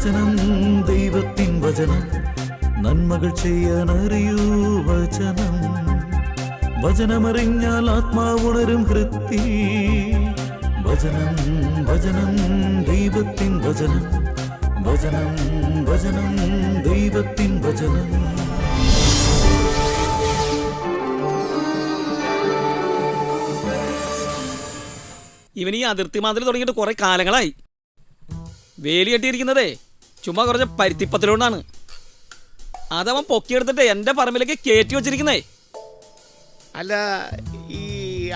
വചനം ദൈവത്തിൻ വചനം നന്മകൾ ചെയ്യാനറിയൂ വചനം. വചനമറിഞ്ഞാൽ ആത്മാവുണരും ഹൃത്തിൽ. വചനം വചനം ദൈവത്തിൻ വചനം. വചനം വചനം ദൈവത്തിൻ വചനം. ഇവൻ ഈ അതിർത്തി മാതിരി തുടങ്ങിയിട്ട് കുറെ കാലങ്ങളായി. വേലി കെട്ടിയിരിക്കുന്നതേ ചുമ്മാ കുറച്ച് പരുത്തിപ്പത്തിലോണ്ടാണ്. അതവൻ പൊക്കിയെടുത്തിട്ട് എൻ്റെ പറമ്പിലേക്ക് കയറ്റി വെച്ചിരിക്കുന്നേ. അല്ല, ഈ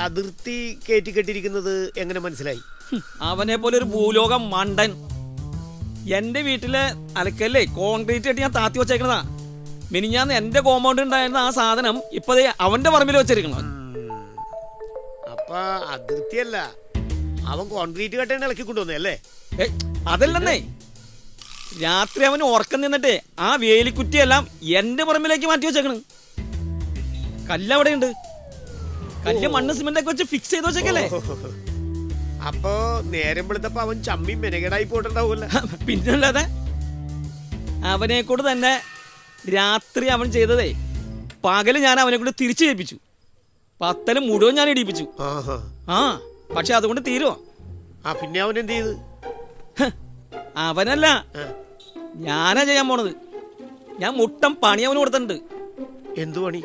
അതിർത്തി കയറ്റി കെട്ടിയിരിക്കുന്നത് എങ്ങനെ മനസ്സിലായി? അവനെ പോലെ ഒരു ഭൂലോകം മണ്ടൻ. എൻ്റെ വീട്ടിലെ അലക്കല്ലേ കോൺക്രീറ്റ് കെട്ടി ഞാൻ താത്തി വെച്ചേക്കണതാ. മിനിഞ്ഞാന്ന് എൻ്റെ കോമ്പൗണ്ട് ഉണ്ടായിരുന്ന ആ സാധനം ഇപ്പൊ അവന്റെ പറമ്പിൽ വെച്ചിരിക്കണം. അപ്പൊ അതിർത്തിയല്ല, അവൻ കോൺക്രീറ്റ് കെട്ടാണ് ഇളക്കി കൊണ്ടുവന്നേ അല്ലേ? അതല്ലെന്നേ, രാത്രി അവന് ഉറക്കം നിന്നിട്ട് ആ വേലിക്കുറ്റിയെല്ലാം എന്റെ പറമ്പിലേക്ക് മാറ്റി വെച്ചേക്കണ്. കല്ല് അവിടെയുണ്ട്. കല്ല് മണ്ണ് സിമെന്റ് ഒക്കെ വെച്ച് ഫിക്സ് ചെയ്ത് വെച്ചേക്കല്ലേ. അപ്പൊ നേരം വെളുത്തപ്പോ അവൻ ചമ്മി മെനകേടായി പോയിട്ടുണ്ടാവൂല്ല. പിന്നല്ലാതെ അവനെ കൊണ്ട് തന്നെ രാത്രി അവൻ ചെയ്തതേ പകല് ഞാൻ അവനെ കൊണ്ട് തിരിച്ചു ചെയ്യിപ്പിച്ചു. പത്തല് മുഴുവൻ ഞാൻ ഇടിപ്പിച്ചു. ആ പക്ഷെ അതുകൊണ്ട് തീരുമോ? പിന്നെ അവൻ എന്ത് ചെയ്ത്? അവനല്ല, ഞാനാ ചെയ്യാൻ പോണത്. ഞാൻ മുട്ടം പണി അവന് കൊടുത്തിട്ടുണ്ട്. എന്തു പണി?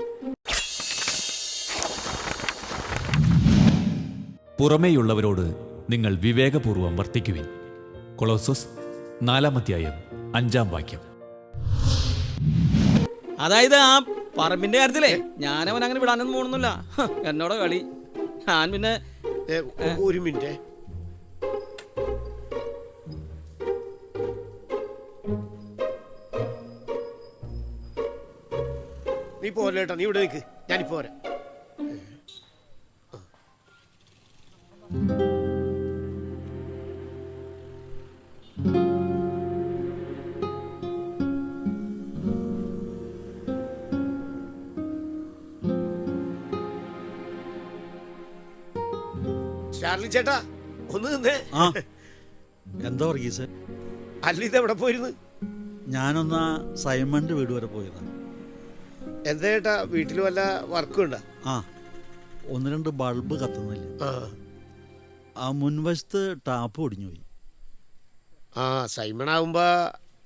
പുറമേയുള്ളവരോട് നിങ്ങൾ വിവേകപൂർവം വർത്തിക്കുവിൻ. കൊളോസോസ് 4:5 അതായത് ആ പറമ്പിന്റെ കാര്യത്തിലേ ഞാനവൻ അങ്ങനെ വിടാനൊന്നും പോകണമെന്നില്ല. എന്നോട് കളി. ഞാൻ പിന്നെ ഒരു മിനിറ്റ്. നീ പോരേട്ടാ, നീ ഇവിടെ നിൽക്ക്, ഞാനിപ്പോ പോരാ. ചാർലി ചേട്ടാ, ഒന്ന് നിന്നേ. എന്താ വർഗീസ്? അല്ല, ഇത് എവിടെ പോയിരുന്നു? ഞാനൊന്ന് സൈമന്റെ വീട് വരെ പോയതാണ്. എന്താ ചേട്ടാ, വീട്ടിൽ വല്ല വർക്കും ഉണ്ടോ? ആ, 1-2 ബൾബ് കത്തുന്നില്ല. ആ മുൻവശത്ത് ടാപ്പ് ഒടിഞ്ഞുപോയി. സൈമൺ ആവുമ്പോ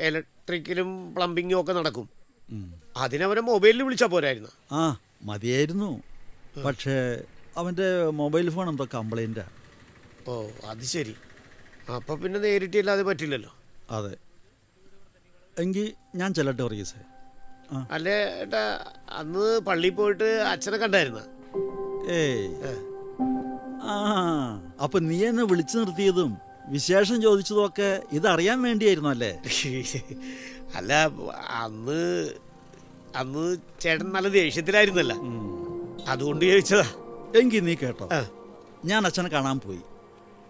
ഇലക്ട്രിക്കലും പ്ലംബിങ്ങും ഒക്കെ നടക്കും. അതിനവനെ മൊബൈലിൽ വിളിച്ചാ പോരായിരുന്നു? മതിയായിരുന്നു. പക്ഷേ അവൻ്റെ മൊബൈൽ ഫോൺ എന്തോ കംപ്ലൈൻറ്റാ. ഓ, അത് ശരി. അപ്പൊ പിന്നെ നേരിട്ടില്ലാതെ പറ്റില്ലല്ലോ. അതെ, എങ്കിൽ ഞാൻ ചെല്ലട്ടെ വർഗീസേ. അല്ലേ ഏട്ടാ, അന്ന് പള്ളിയിൽ പോയിട്ട് അച്ഛനെ കണ്ടായിരുന്ന? അപ്പൊ നീ എന്നെ വിളിച്ചു നിർത്തിയതും വിശേഷം ചോദിച്ചതും ഒക്കെ ഇതറിയാൻ വേണ്ടിയായിരുന്നു അല്ലേ? അല്ല, അന്ന് അന്ന് ചേട്ടൻ നല്ല ദേഷ്യത്തിലായിരുന്നല്ല, അതുകൊണ്ട് ചോദിച്ചതാ. എങ്കിൽ നീ കേട്ടോ, ഞാൻ അച്ഛനെ കാണാൻ പോയി.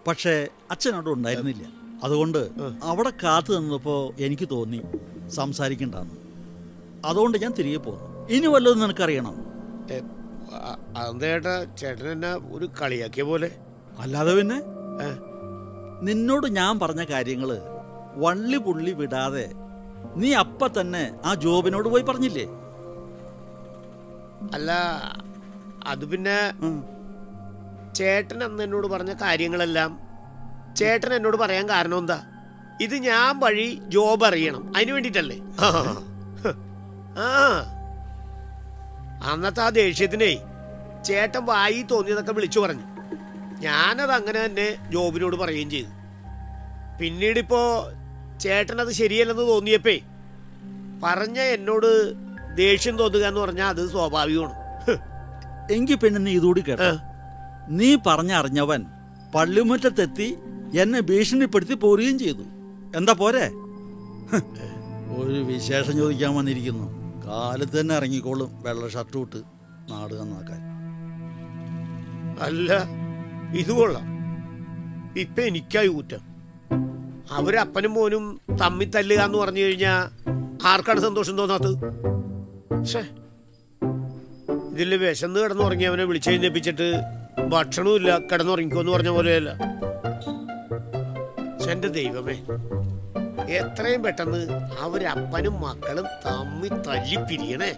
പക്ഷേ അച്ഛനോട് ഉണ്ടായിരുന്നില്ല. അതുകൊണ്ട് അവിടെ കാത്തു നിന്നപ്പോ എനിക്ക് തോന്നി സംസാരിക്കണ്ടെന്ന്. അതുകൊണ്ട് ഞാൻ തിരികെ പോന്നു. ഇനി വല്ലതും നിനക്കറിയണം? അതെന്താ ചേട്ടൻ എന്നാ ഒരു കളിയാക്കിയ പോലെ? അല്ലാതെ പിന്നെ നിന്നോട് ഞാൻ പറഞ്ഞ കാര്യങ്ങള് വള്ളി പുള്ളി വിടാതെ നീ അപ്പ തന്നെ ആ ജോബിനോട് പോയി പറഞ്ഞില്ലേ? അല്ല, അത് പിന്നെ ചേട്ടൻ അന്ന് എന്നോട് പറഞ്ഞ കാര്യങ്ങളെല്ലാം ചേട്ടൻ എന്നോട് പറയാൻ കാരണം എന്താ? ഇത് ഞാൻ വഴി ജോബ് അറിയണം, അതിന് വേണ്ടിട്ടല്ലേ? അന്നത്തെ ആ ദേഷ്യത്തിനേ ചേട്ടൻ വായി തോന്നിയതൊക്കെ വിളിച്ചു പറഞ്ഞു. ഞാനത് അങ്ങനെ തന്നെ ജോബിനോട് പറയുകയും ചെയ്തു. പിന്നീടിപ്പോ ചേട്ടൻ അത് ശരിയല്ലെന്ന് തോന്നിയപ്പേ പറഞ്ഞ എന്നോട് ദേഷ്യം തോന്നുക എന്ന് പറഞ്ഞാൽ അത് സ്വാഭാവികമാണ്. എങ്കിൽ പിന്നെ നീ ഇതുകൂടി കേട്ടോ. നീ പറഞ്ഞറിഞ്ഞവൻ പള്ളിമുറ്റത്തെത്തി എന്നെ ഭീഷണിപ്പെടുത്തി പോരുകയും ചെയ്തു. എന്താ പോരെ? ഒരു വിശേഷം ചോദിക്കാൻ വന്നിരിക്കുന്നു. കാലത്ത് തന്നെ ഇറങ്ങിക്കോളും വെള്ള ഷർട്ട് ഇട്ട് നാട് നന്നാക്കാൻ. അല്ല, ഇത് കൊള്ളാം. ഇപ്പൊ എനിക്കായി ഊറ്റം. അവരപ്പനും മോനും തമ്മി തല്ലുക എന്ന് പറഞ്ഞു കഴിഞ്ഞാ ആർക്കാണ് സന്തോഷം തോന്നാത്തത്? ഇതില് വിശന്ന് കിടന്നുറങ്ങി അവനെ വിളിച്ചെഴുന്നേപ്പിച്ചിട്ട് ഭക്ഷണവും ഇല്ല കിടന്നുറങ്ങിക്കോന്ന് പറഞ്ഞ പോലെയല്ല. എന്റെ ദൈവമേ, എത്രയും പെട്ടെന്ന് അവരപ്പനും മക്കളും തമ്മി തല്ലി പിരിയണേ.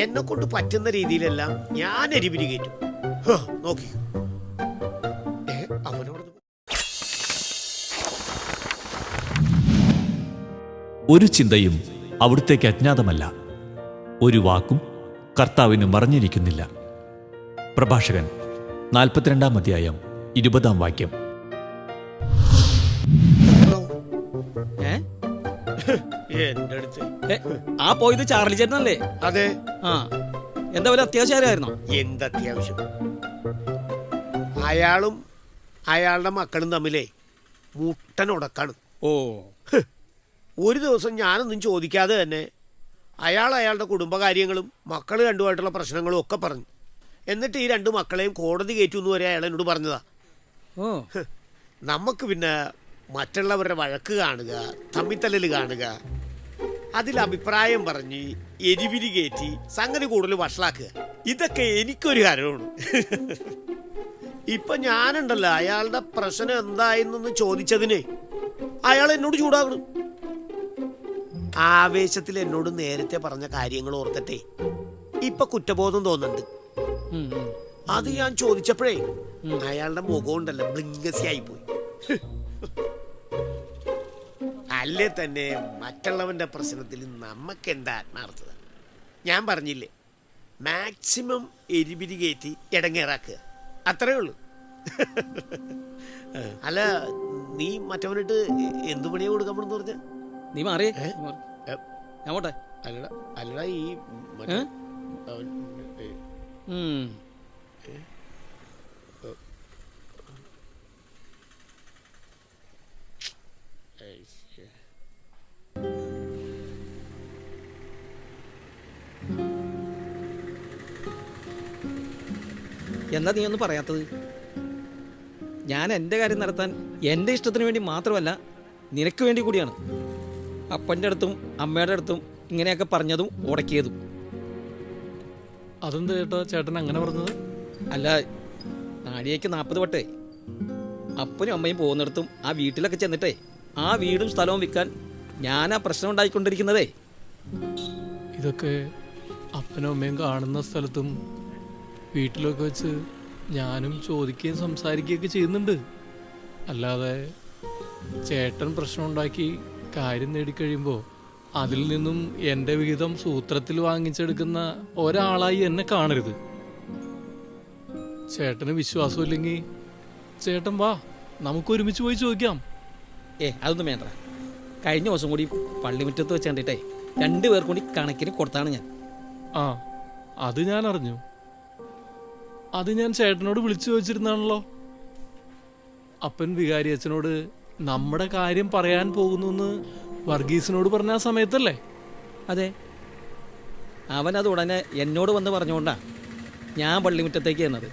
എന്നെ കൊണ്ട് പറ്റുന്ന രീതിയിലെല്ലാം ഞാൻ എരിപിരി കയറ്റും. നോക്കി അവനോട് ഒരു ചിന്തയും അവിടുത്തേക്ക് അജ്ഞാതമല്ല, ഒരു വാക്കും കർത്താവിന് മറഞ്ഞിരിക്കുന്നില്ല. പ്രഭാഷകൻ 42-ാം അധ്യായം 20-ാം വാക്യം. എന്റെ അടുത്ത് ആ പോയത് ചാർലി ചേട്ടനല്ലേ? അതെ. ആ, എന്താ പോലെ അത്യാവശ്യമായിരുന്നോ? എന്തത്യാവശ്യം? അയാളും അയാളുടെ മക്കളും തമ്മിലേ മുട്ടനുടക്കാണ്. ഓ, ഒരു ദിവസം ഞാനൊന്നും ചോദിക്കാതെ തന്നെ അയാൾ അയാളുടെ കുടുംബകാര്യങ്ങളും മക്കൾ രണ്ടുമായിട്ടുള്ള പ്രശ്നങ്ങളും ഒക്കെ പറഞ്ഞു. എന്നിട്ട് ഈ രണ്ട് മക്കളെയും കോടതി കയറ്റുമെന്ന് വരെ അയാൾ എന്നോട് പറഞ്ഞതാ. ഓ, നമുക്ക് പിന്നെ മറ്റുള്ളവരുടെ വഴക്ക് കാണുക, തമ്മിത്തല്ലൽ കാണുക, അതിൽ അഭിപ്രായം പറഞ്ഞ് എരിവിരി കയറ്റി സംഗതി കൂടുതൽ വഷളാക്കുക, ഇതൊക്കെ എനിക്കൊരു കാര്യമാണ്. ഇപ്പൊ ഞാനുണ്ടല്ലോ അയാളുടെ പ്രശ്നം എന്തായെന്നൊന്ന് ചോദിച്ചതിന് അയാൾ എന്നോട് ചൂടാകണം. ആവേശത്തിൽ എന്നോട് നേരത്തെ പറഞ്ഞ കാര്യങ്ങൾ ഓർത്തിട്ടേ ഇപ്പൊ കുറ്റബോധം തോന്നുന്നുണ്ട്. അത് ഞാൻ ചോദിച്ചപ്പോഴേ അയാളുടെ മുഖം ഉണ്ടല്ലോ ബ്ലിങ്കസി ആയിപ്പോയി. അല്ലേ തന്നെ മറ്റുള്ളവന്റെ പ്രശ്നത്തിൽ നമുക്ക് എന്താ ആത്മാർത്ഥത? ഞാൻ പറഞ്ഞില്ലേ, മാക്സിമം എരിപിരി കയറ്റി ഇടങ്ങേറാക്കുക, അത്രേ ഉള്ളൂ. അല്ല, നീ മറ്റവനിട്ട് എന്തു പണിയാ കൊടുക്കാൻ പോണെന്ന് പറഞ്ഞ? നീ മാറിയേ, ഞാൻ പോട്ടെ. അല്ലടാ അല്ലടാ, ഈ എന്താ നീ ഒന്നും പറയാത്തത്? ഞാൻ എൻ്റെ കാര്യം നടത്താൻ എൻ്റെ ഇഷ്ടത്തിന് വേണ്ടി മാത്രമല്ല, നിനക്ക് വേണ്ടി കൂടിയാണ് അപ്പൻ്റെ അടുത്തും അമ്മയുടെ അടുത്തും ഇങ്ങനെയൊക്കെ പറഞ്ഞതും ഉടക്കിയതും. അതെന്താ ചേട്ടാ ചേട്ടൻ അങ്ങനെ പറഞ്ഞത്? അല്ല, നാഴികയ്ക്ക് 40 വട്ടേ അപ്പനും അമ്മയും പോകുന്നിടത്തും ആ വീട്ടിലൊക്കെ ചെന്നിട്ടേ ആ വീടും സ്ഥലവും വിൽക്കാൻ ഞാനാ പ്രശ്നം ഉണ്ടായിക്കൊണ്ടിരിക്കുന്നതേ. ഇതൊക്കെ അപ്പനും അമ്മയും കാണുന്ന സ്ഥലത്തും വീട്ടിലൊക്കെ വെച്ച് ഞാനും ചോദിക്കുകയും സംസാരിക്കുകയൊക്കെ ചെയ്യുന്നുണ്ട്. അല്ലാതെ ചേട്ടൻ പ്രശ്നം ഉണ്ടാക്കി കാര്യം നേടിക്കഴിയുമ്പോൾ അതിൽ നിന്നും എൻ്റെ വിഹിതം സൂത്രത്തിൽ വാങ്ങിച്ചെടുക്കുന്ന ഒരാളായി എന്നെ കാണരുത്. ചേട്ടന് വിശ്വാസമില്ലെങ്കിൽ ചേട്ടൻ വാ, നമുക്ക് ഒരുമിച്ച് പോയി ചോദിക്കാം. അതൊന്നും വേണ്ട. കഴിഞ്ഞ ദിവസം കൂടി പള്ളിമുറ്റത്ത് വെച്ച് കണ്ടിട്ടേ 2 പേർ കൂടി കണക്കിന് കൊടുത്താണ് ഞാൻ. ആ, അത് ഞാൻ അറിഞ്ഞു. അത് ഞാൻ ചേട്ടനോട് വിളിച്ചു ചോദിച്ചിരുന്നാണല്ലോ. അപ്പൻ വികാരി അച്ഛനോട് നമ്മുടെ കാര്യം പറയാൻ പോകുന്നു വർഗീസിനോട് പറഞ്ഞ ആ സമയത്തല്ലേ? അതെ, അവനത് ഉടനെ എന്നോട് വന്ന് പറഞ്ഞുകൊണ്ടാ ഞാൻ പള്ളിമുറ്റത്തേക്ക് ചെന്നത്.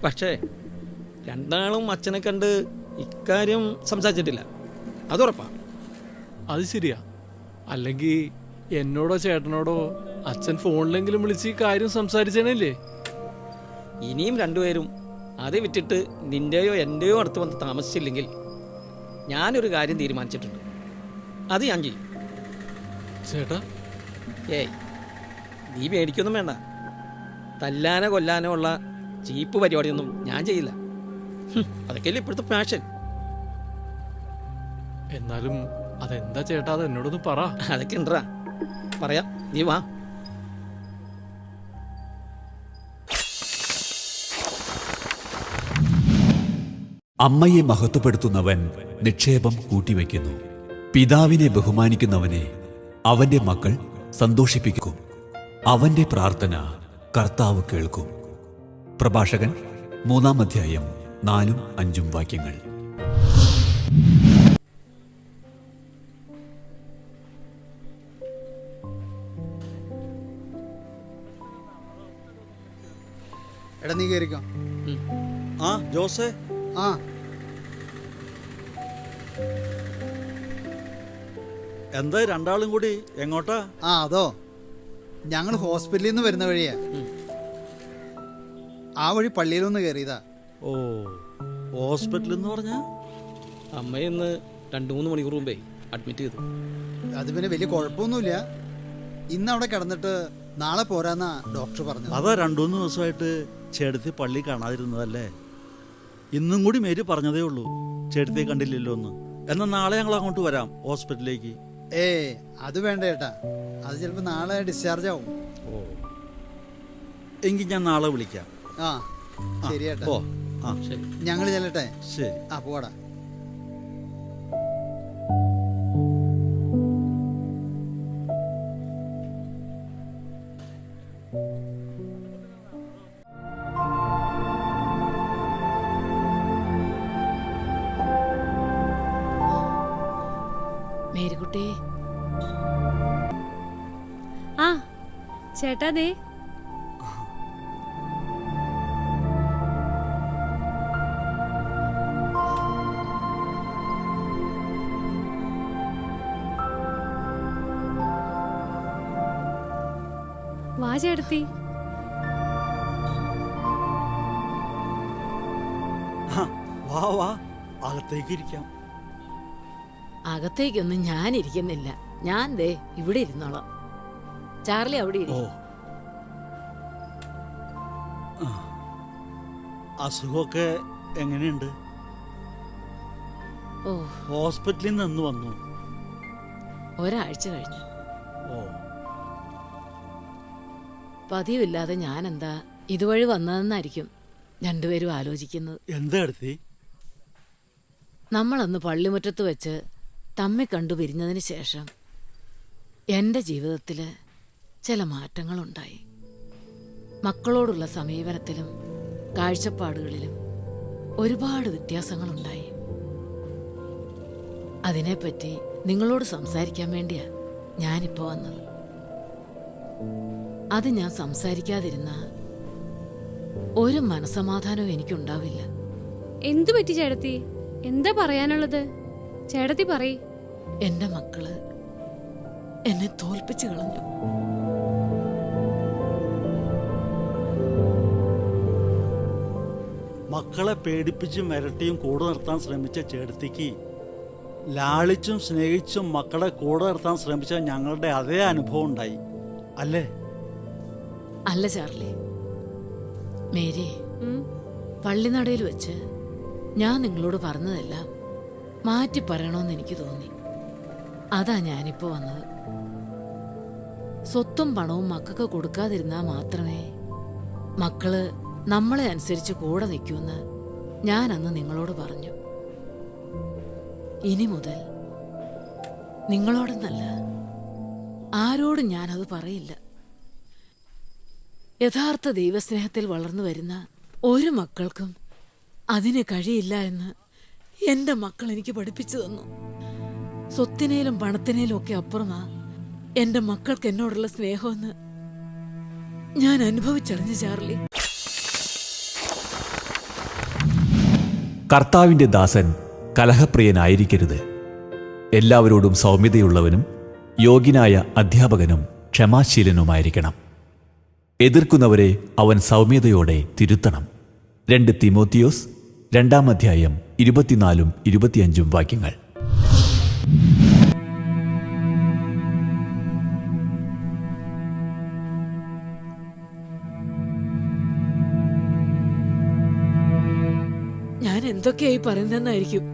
പക്ഷേ രണ്ടാളും അച്ഛനെ കണ്ട് ഇക്കാര്യം സംസാരിച്ചിട്ടില്ല, അതുറപ്പാ. അത് ശരിയാ. അല്ലെങ്കിൽ എന്നോടോ ചേട്ടനോടോ അച്ഛൻ ഫോണിലെങ്കിലും വിളിച്ച് ഈ കാര്യം സംസാരിച്ചേനല്ലേ? ഇനിയും 2 പേരും അത് വിറ്റിട്ട് നിന്റെയോ എൻ്റെയോ അടുത്ത് വന്ന് താമസിച്ചില്ലെങ്കിൽ ഞാനൊരു കാര്യം തീരുമാനിച്ചിട്ടുണ്ട്, അത് ഞാൻ ചെയ്യും. ചേട്ടാ, നീ പേടിക്കൊന്നും വേണ്ട. തല്ലാനോ കൊല്ലാനോ ഉള്ള ചീപ്പ് പരിപാടിയൊന്നും ഞാൻ ചെയ്യില്ല. അതൊക്കെയല്ലേ ഇപ്പോഴത്തെ ഫാഷൻ. എന്നാലും അതെന്താ ചേട്ടാ, അത് എന്നോടൊന്ന് പറ. അതൊക്കെ ഉണ്ടാ, പറയാം, നീ വാ. അമ്മയെ മഹത്വപ്പെടുത്തുന്നവൻ നിക്ഷേപം കൂട്ടിവെക്കുന്നു. പിതാവിനെ ബഹുമാനിക്കുന്നവനെ അവന്റെ മക്കൾ സന്തോഷിപ്പിക്കും. അവന്റെ പ്രാർത്ഥന കർത്താവ് കേൾക്കും. പ്രഭാഷകൻ 3-ാം അധ്യായം 4-ഉം 5-ഉം വാക്യങ്ങൾ. എടാ നീ കയറിക്കോ. ആ ജോസേ, ആ എന്താ രണ്ടാളും കൂടി എങ്ങോട്ടാ? ആ അതോ, ഞങ്ങൾ ഹോസ്പിറ്റലിൽ നിന്ന് വരുന്ന വഴിയാ. ആ വഴി പള്ളിയിലൊന്ന് കയറിയതാ. ഓ, ഹോസ്പിറ്റൽ എന്ന് പറഞ്ഞാ? അമ്മയിന്ന് 2-3 മണിക്കൂർ മുമ്പേ അഡ്മിറ്റ് ചെയ്തു. അത് പിന്നെ വലിയ കുഴപ്പമൊന്നുമില്ല. ഇന്ന് അവിടെ കിടന്നിട്ട് നാളെ പോരാന്നാ ഡോക്ടർ പറഞ്ഞത്. അതാ 2-3 ദിവസമായിട്ട് ചേട്ടത്തി പള്ളി കാണാതിരുന്നതല്ലേ? ഇന്നും കൂടി മേരി പറഞ്ഞതേ ഉള്ളൂ ചേട്ടത്തിയെ കണ്ടില്ലല്ലോ എന്ന്. എന്നാൽ നാളെ ഞങ്ങൾ അങ്ങോട്ട് വരാം ഹോസ്പിറ്റലിലേക്ക്. അത് വേണ്ട ചേട്ടാ, അത് ചിലപ്പോൾ നാളെ ഡിസ്ചാർജ് ആവും. ഓ, എങ്കിൽ ഞാൻ നാളെ വിളിക്കാം. ആ ശരി ചേട്ടാ. ഓ ആ ശരി. ഞങ്ങൾ ചെല്ലട്ടെ. ശരി. ആ പോടാ. മേരിക്കുട്ടി. ആ ചേട്ടാ ദേ. വാ ചേട്ടത്തി. വാ വാ, അകത്തേക്ക് ഇരിക്കാം. അകത്തേക്കൊന്നും ഞാൻ ഇരിക്കുന്നില്ല. ഞാൻ ദേ ഇവിടെ ഇരുന്നോളാം. ചാർലി അവിടെ ഓ, ഇരിക്കും. അസുഖമൊക്കെ എങ്ങനെയുണ്ട്? ഓ, ഹോസ്പിറ്റലിൽ നിന്ന് വന്നു. ഒരാഴ്ച കഴിഞ്ഞു. ഓ, പതിവില്ലാതെ ഞാൻ എന്താ ഇതുവഴി വന്നതെന്നായിരിക്കും രണ്ടുപേരും ആലോചിക്കുന്നത്. എന്താ എടുത്തി? നമ്മളന്ന് പള്ളിമുറ്റത്ത് വെച്ച് തമ്മി കണ്ടു പിരിഞ്ഞതിന് ശേഷം എൻ്റെ ജീവിതത്തിൽ ചില മാറ്റങ്ങളുണ്ടായി. മക്കളോടുള്ള സമീപനത്തിലും കാഴ്ചപ്പാടുകളിലും ഒരുപാട് വ്യത്യാസങ്ങളുണ്ടായി. അതിനെപ്പറ്റി നിങ്ങളോട് സംസാരിക്കാൻ വേണ്ടിയാ ഞാനിപ്പോൾ വന്നത്. അത് ഞാൻ സംസാരിക്കാതിരുന്ന ഒരു മനസമാധാനവും എനിക്കുണ്ടാവില്ല. എന്തു പറ്റി ചേട്ടത്തി? എന്താ പറയാനുള്ളത്? ചേട്ടത്തി പറയ്. എൻ്റെ മക്കള് എന്നെ തോൽപ്പിച്ചു കളഞ്ഞു. മക്കളെ പേടിപ്പിച്ചും മിരട്ടിയും കൂടെ നിർത്താൻ ശ്രമിച്ച ചേട്ടത്തിക്ക് ലാളിച്ചും സ്നേഹിച്ചും മക്കളെ കൂടെ നിർത്താൻ ശ്രമിച്ച ഞങ്ങളുടെ അതേ അനുഭവം ഉണ്ടായി അല്ലേ? അല്ല ചാർലി, മേരി, ഉം. പള്ളിനടയിൽ വെച്ച് ഞാൻ നിങ്ങളോട് പറഞ്ഞതെല്ലാം മാറ്റി പറയണമെന്ന് എനിക്ക് തോന്നി. അതാ ഞാനിപ്പോ വന്നത്. സ്വത്തും പണവും മക്കൾക്ക് കൊടുക്കാതിരുന്നാൽ മാത്രമേ മക്കള് നമ്മളെ അനുസരിച്ച് കൂടെ നിൽക്കൂന്ന് ഞാൻ അന്ന് നിങ്ങളോട് പറഞ്ഞു. ഇനി മുതൽ നിങ്ങളോടൊന്നല്ല, ആരോടും ഞാനത് പറയില്ല. യഥാർത്ഥ ദൈവസ്നേഹത്തിൽ വളർന്നു വരുന്ന ഒരു മക്കൾക്കും അതിന് കഴിയില്ല എന്ന് എൻ്റെ മക്കൾ എനിക്ക് പഠിപ്പിച്ചു തന്നു. സ്വത്തിനേലും പണത്തിനേലും ഒക്കെ അപ്പുറമാ എൻ്റെ മക്കൾക്ക് എന്നോടുള്ള സ്നേഹമെന്ന് ഞാൻ അനുഭവിച്ചറിഞ്ഞു ചാർലി. കർത്താവിൻ്റെ ദാസൻ കലഹപ്രിയനായിരിക്കരുത്. എല്ലാവരോടും സൗമ്യതയുള്ളവനും യോഗ്യനായ അധ്യാപകനും ക്ഷമാശീലനുമായിരിക്കണം. എതിർക്കുന്നവരെ അവൻ സൗമ്യതയോടെ തിരുത്തണം. 2 തിമോത്തിയോസ് 2-ാം അധ്യായം 24-25 വാക്യങ്ങൾ. ഞാൻ എന്തൊക്കെയായി പറയുന്നതെന്നായിരിക്കും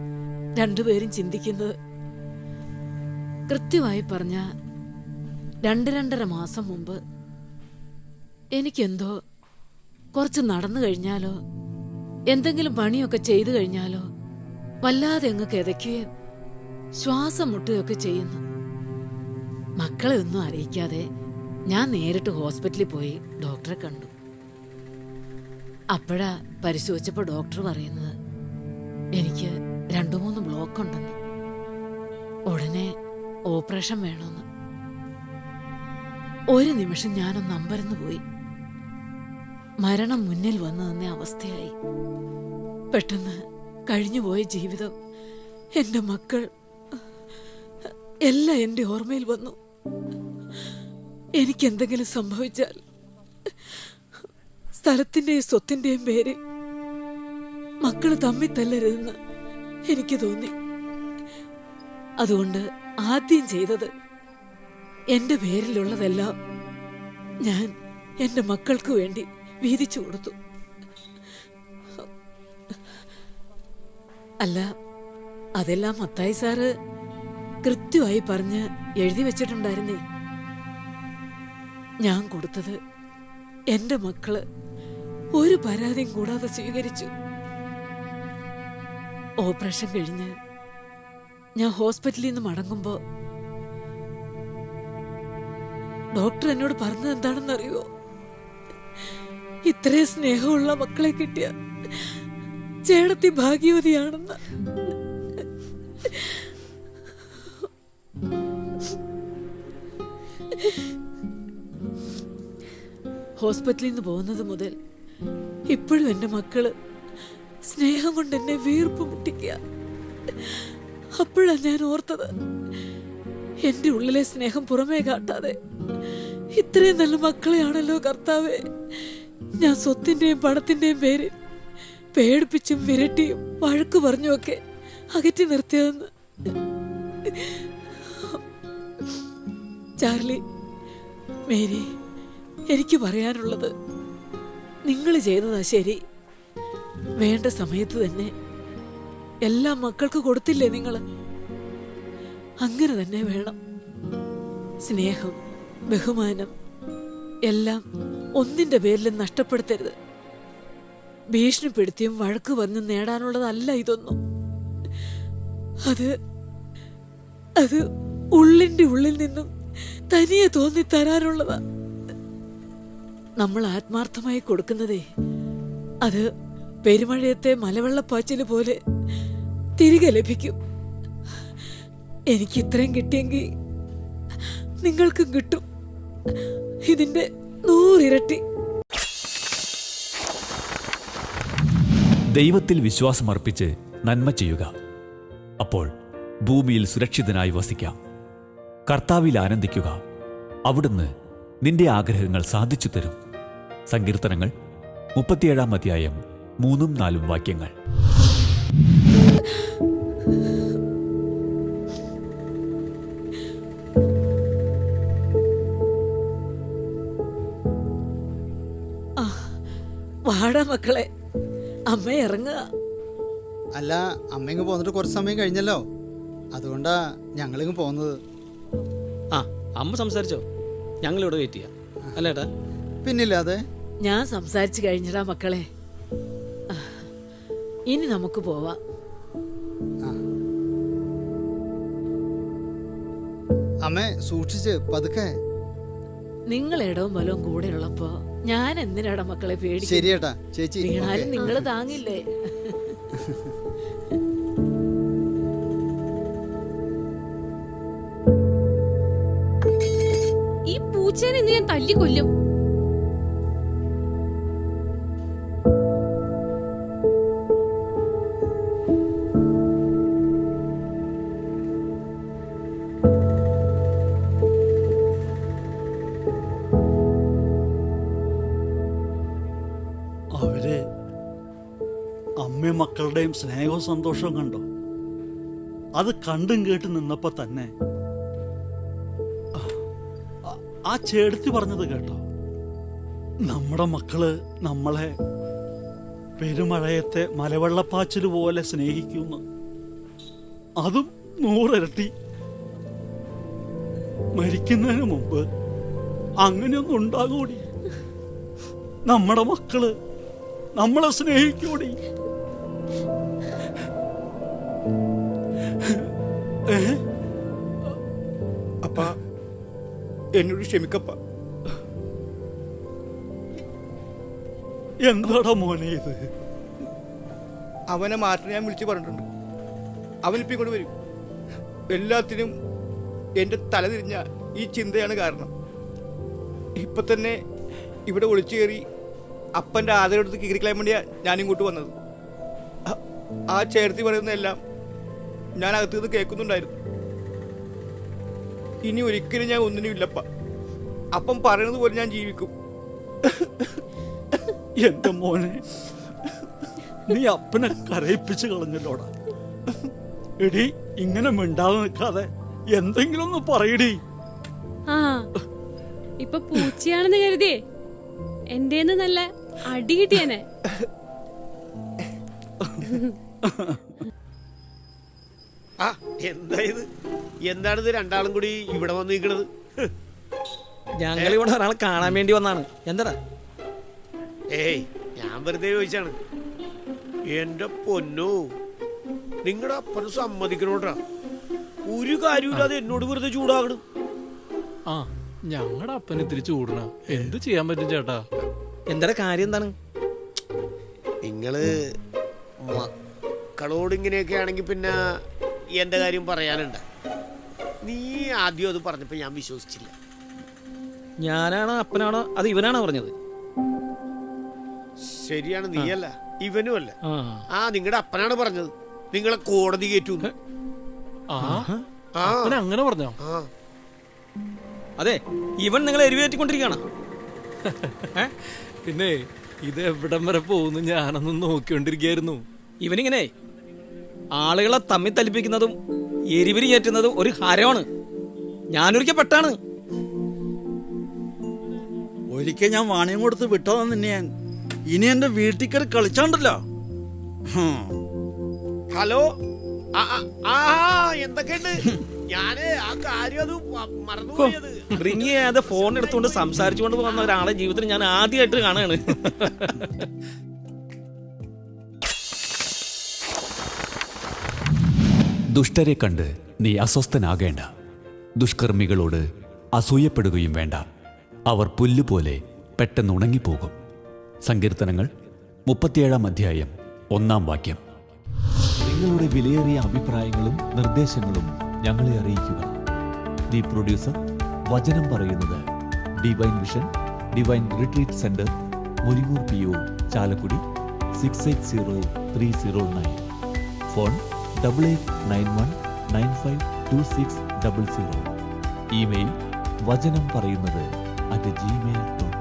രണ്ടുപേരും ചിന്തിക്കുന്നത്. കൃത്യമായി പറഞ്ഞ 2-2.5 മാസം മുമ്പ് എനിക്കെന്തോ കുറച്ച് നടന്നു കഴിഞ്ഞാലോ എന്തെങ്കിലും പണിയൊക്കെ ചെയ്തു കഴിഞ്ഞാലോ വല്ലാതെ അങ്ങ് കിതയ്ക്കുകയും ശ്വാസം മുട്ടുകയൊക്കെ ചെയ്യുന്നു. മക്കളെ ഒന്നും അറിയിക്കാതെ ഞാൻ നേരിട്ട് ഹോസ്പിറ്റലിൽ പോയി ഡോക്ടറെ കണ്ടു. അപ്പോഴാ പരിശോധിച്ചപ്പോൾ ഡോക്ടർ പറയുന്നത് എനിക്ക് 2-3 ബ്ലോക്ക് ഉണ്ടെന്ന്, ഉടനെ ഓപ്പറേഷൻ വേണമെന്ന്. ഒരു നിമിഷം ഞാനൊന്ന് അമ്പരന്ന് പോയി. മരണം മുന്നിൽ വന്നു നിന്ന അവസ്ഥയായി. പെട്ടെന്ന് കഴിഞ്ഞുപോയ ജീവിതം, എൻ്റെ മക്കൾ എല്ലാം എൻ്റെ ഓർമ്മയിൽ വന്നു. എനിക്കെന്തെങ്കിലും സംഭവിച്ചാൽ സ്ഥലത്തിന്റെയും സ്വത്തിന്റെയും പേരിൽ മക്കൾ തമ്മിൽ തല്ലരുതെന്ന് എനിക്ക് തോന്നി. അതുകൊണ്ട് ആദ്യം ചെയ്തത് എന്റെ പേരിലുള്ളതെല്ലാം ഞാൻ എന്റെ മക്കൾക്ക് വേണ്ടി വീതിച്ചു കൊടുത്തു. അല്ല, അതെല്ലാം മത്തായി സാറ് കൃത്യമായി പറഞ്ഞ് എഴുതി വെച്ചിട്ടുണ്ടായിരുന്നേ. ഞാൻ കൊടുത്തത് എന്റെ മക്കള് ഒരു പരാതിയും കൂടാതെ സ്വീകരിച്ചു. ഓപ്പറേഷൻ കഴിഞ്ഞ് ഞാൻ ഹോസ്പിറ്റലിൽ നിന്ന് മടങ്ങുമ്പോ ഡോക്ടർ എന്നോട് പറഞ്ഞത് എന്താണെന്നറിയോ? ഇത്രയും സ്നേഹമുള്ള മക്കളെ കിട്ടിയ ചേട്ടത്തി ഭാഗ്യവതിയാണെന്ന്. ഹോസ്പിറ്റലിൽ നിന്ന് പോകുന്നത് മുതൽ ഇപ്പോഴും എന്റെ മക്കള് സ്നേഹം കൊണ്ട് എന്നെ വീർപ്പ് മുട്ടിക്കുക. അപ്പോഴാ ഞാൻ ഓർത്തത്, എന്റെ ഉള്ളിലെ സ്നേഹം പുറമേ കാട്ടാതെ ഇത്രയും നല്ല മക്കളെയാണല്ലോ കർത്താവേ ഞാൻ സ്വത്തിന്റെയും പണത്തിന്റെയും പേരിൽ പേടിപ്പിച്ചും വിരട്ടിയും വഴക്ക് പറഞ്ഞുമൊക്കെ അകറ്റി നിർത്തിയതെന്ന്. ചാർലി, മേരി, എനിക്ക് പറയാനുള്ളത്, നിങ്ങൾ ചെയ്തതാ ശരി. വേണ്ട സമയത്ത് തന്നെ എല്ലാ മക്കൾക്ക് കൊടുത്തില്ലേ നിങ്ങൾ? അങ്ങനെ തന്നെ വേണം. സ്നേഹം, ബഹുമാനം എല്ലാം ഒന്നിന്റെ പേരിലും നഷ്ടപ്പെടുത്തരുത്. ഭീഷണിപ്പെടുത്തിയും വഴക്ക് പറഞ്ഞും നേടാനുള്ളതല്ല ഇതൊന്നും. അത് ഉള്ളിന്റെ ഉള്ളിൽ നിന്നും തനിയെ തോന്നി തരാനുള്ളതാ. നമ്മൾ ആത്മാർത്ഥമായി കൊടുക്കുന്നതേ അത് പെരുമഴയത്തെ മലവെള്ളപ്പാച്ചില് പോലെ തിരികെ ലഭിക്കും. എനിക്ക് ഇത്രയും കിട്ടിയെങ്കിൽ നിങ്ങൾക്കും കിട്ടും ഇതിന്റെ 100 ഇരട്ടി. ദൈവത്തിൽ വിശ്വാസമർപ്പിച്ച് നന്മ ചെയ്യുക. അപ്പോൾ ഭൂമിയിൽ സുരക്ഷിതനായി വസിക്കാം. കർത്താവിൽ ആനന്ദിക്കുക. അവിടുന്ന് നിന്റെ ആഗ്രഹങ്ങൾ സാധിച്ചു തരും. സങ്കീർത്തനങ്ങൾ 37-ാം അധ്യായം 3-4 വാക്യങ്ങൾ. വാടാ മക്കളെ, അമ്മ ഇറങ്ങുക. അല്ല, അമ്മ പോന്നിട്ട് കുറച്ച് സമയം കഴിഞ്ഞല്ലോ, അതുകൊണ്ടാ ഞങ്ങളിങ്ങ് പോകുന്നത്. ആ, അമ്മ സംസാരിച്ചോ? ഞങ്ങളിവിടെ വെയിറ്റ് ചെയ്യാം അല്ലേട്ടാ? പിന്നില്ലാതെ. ഞാൻ സംസാരിച്ചു കഴിഞ്ഞടാ മക്കളെ. ഇനി നമുക്ക് പോവാം. അമ്മേ, സൂക്ഷിച്ച് പതുക്കെ. നിങ്ങൾ ഇടവും ബലവും കൂടെ ഉള്ളപ്പോ ഞാൻ എന്തിനാടാ മക്കളെ പേടിക്കും? ശരിയേട്ടാ ചേച്ചി. വീണാലും നിങ്ങൾ താങ്ങില്ലേ? ഈ പൂച്ചേനെ ഇന്ന് ഞാൻ തല്ലിക്കൊല്ലും. അവര് അമ്മയും മക്കളുടെയും സ്നേഹവും സന്തോഷവും കണ്ടോ? അത് കണ്ടും കേട്ട് നിന്നപ്പോ തന്നെ ആ ചേടത്തി പറഞ്ഞത് കേട്ടോ? നമ്മുടെ മക്കള് നമ്മളെ പെരുമഴയത്തെ മലവെള്ളപ്പാച്ചില് പോലെ സ്നേഹിക്കുന്നു, അതും 100 ഇരട്ടി. മരിക്കുന്നതിന് മുമ്പ് അങ്ങനെയൊന്നും ഉണ്ടാകൂടി? നമ്മുടെ മക്കള് നമ്മളെ സ്നേഹിക്കൂടി? അപ്പ എന്നോട് ക്ഷമിക്കപ്പ. എന്താടാ മോനെ ഇത്? അവനെ മാറ്റാൻ ഞാൻ വിളിച്ച് പറഞ്ഞിട്ടുണ്ട്. അവനിപ്പോ ഇങ്ങോട്ട് വരും. എല്ലാത്തിനും എൻ്റെ തല തിരിഞ്ഞ ഈ ചിന്തയാണ് കാരണം. ഇപ്പൊ തന്നെ ഇവിടെ ഒളിച്ചു കയറി അപ്പൻ്റെ ആദരവെടുത്ത് കീറിക്കളയാൻ വേണ്ടിയാണ് ഞാൻ ഇങ്ങോട്ട് വന്നത്. ആ ചേർത്തി പറയുന്നതെല്ലാം ഞാൻ അകത്ത് നിന്ന് കേൾക്കുന്നുണ്ടായിരുന്നു. ഇനി ഒരിക്കലും ഞാൻ ഒന്നിനും ഇല്ലപ്പ. അപ്പം പറയണത് പോലെ ഞാൻ ജീവിക്കും. എന്റെ മോനെ, നീ അപ്പനെ കരയിപ്പിച്ച് കളഞ്ഞല്ലോടാ. എടി ഇങ്ങനെ മിണ്ടാതെ നിൽക്കാതെ എന്തെങ്കിലും ഒന്ന് പറയടി. ആ ഇപ്പൊ പൂച്ചയാണെന്ന് കരുതിയേ എന്റേന്ന് നല്ല അടി കിട്ടിയനെ. ആ എന്താ ഇത്? എന്താണിത് രണ്ടാളും കൂടി ഇവിടെ വന്ന് നിൽക്കണത്? ഞങ്ങൾ ഇവിടെ ഒരാളെ കാണാൻ വേണ്ടി വന്നാണ്. എന്താടാ? ഏയ് ഞാൻ വെറുതെ ചോദിച്ചാണ്. എന്റെ പൊന്നോ, നിങ്ങളുടെ അപ്പന് സമ്മതിക്കണോട്ടാ. ഒരു കാര്യമില്ലാതെ എന്നോട് വെറുതെ ചൂടാകണം. ആ ഞങ്ങളുടെ അപ്പനെ തിരിച്ചു കൂടണ എന്ത് ചെയ്യാൻ പറ്റും ചേട്ടാ? എന്താ കാര്യം എന്താണ്? നിങ്ങള് മക്കളോട് ഇങ്ങനെയൊക്കെ ആണെങ്കിൽ പിന്നെ എന്റെ കാര്യം പറയാനുണ്ട. നീ ആദ്യം അത് പറഞ്ഞപ്പോ ഞാൻ വിശ്വസിച്ചില്ല. ഞാനാണോ അപ്പനാണോ അത് ഇവനാണോ പറഞ്ഞത്? ശരിയാണ്, നീയല്ല ഇവനും അല്ല. ആ ആ നിങ്ങളുടെ അപ്പനാണ് പറഞ്ഞത് നിങ്ങളെ കോടതി കയറ്റു. ആ അപ്പനെ അങ്ങനെ പറഞ്ഞോ? ആ അതെ, ഇവൻ നിങ്ങളെ എരിവേറ്റിക്കൊണ്ടിരിക്കുകയാണ്. പിന്നെ ഇത് എവിടം വരെ പോകുന്നു ഞാനൊന്നും നോക്കിക്കൊണ്ടിരിക്കുകയായിരുന്നു. ഇവനിങ്ങനെ ആളുകളെ തമ്മിൽ തല്ലിപ്പിക്കുന്നതും എരിവിരി കയറ്റുന്നതും ഒരു ഹരമാണ്. ഞാനൊരിക്കൽ പെട്ടാണ്. ഒരിക്കൽ ഞാൻ വാണിയം കൊടുത്ത് വിട്ടതാ നിന്നെ ഞാൻ. ഇനി എന്റെ വീട്ടിൽ കയറി കളിച്ചാണ്ടല്ലോ. ഹലോ, ആ എന്തൊക്കെയുണ്ട്? ഞാന് ആ കാര്യം അത് മറന്നുപോയത്. റിങ് ചെയ്യാതെ ഫോൺ എടുത്തുകൊണ്ട് സംസാരിച്ചുകൊണ്ട് പോകുന്ന ഒരാളെ ജീവിതത്തിൽ ഞാൻ ആദ്യമായിട്ട് കാണുകയാണ്. ദുഷ്ടരെ കണ്ട് നീ അസ്വസ്ഥനാകേണ്ട. ദുഷ്കർമ്മികളോട് അസൂയപ്പെടുകയും വേണ്ട. അവർ പുല്ലുപോലെ പെട്ടെന്ന് ഉണങ്ങിപ്പോകും. സങ്കീർത്തനങ്ങൾ 37 അധ്യായം 1 വാക്യം. നിങ്ങളുടെ വിലയേറിയ അഭിപ്രായങ്ങളും നിർദ്ദേശങ്ങളും ഞങ്ങളെ അറിയിക്കുക. ദി പ്രൊഡ്യൂസർ, വചനം പറയുന്നത്, divine vision, divine retreat centre, Muringoor PO, Chalakudy 680309. Phone 8891952600. Email വചനം പറയുന്നത് @gmail.com.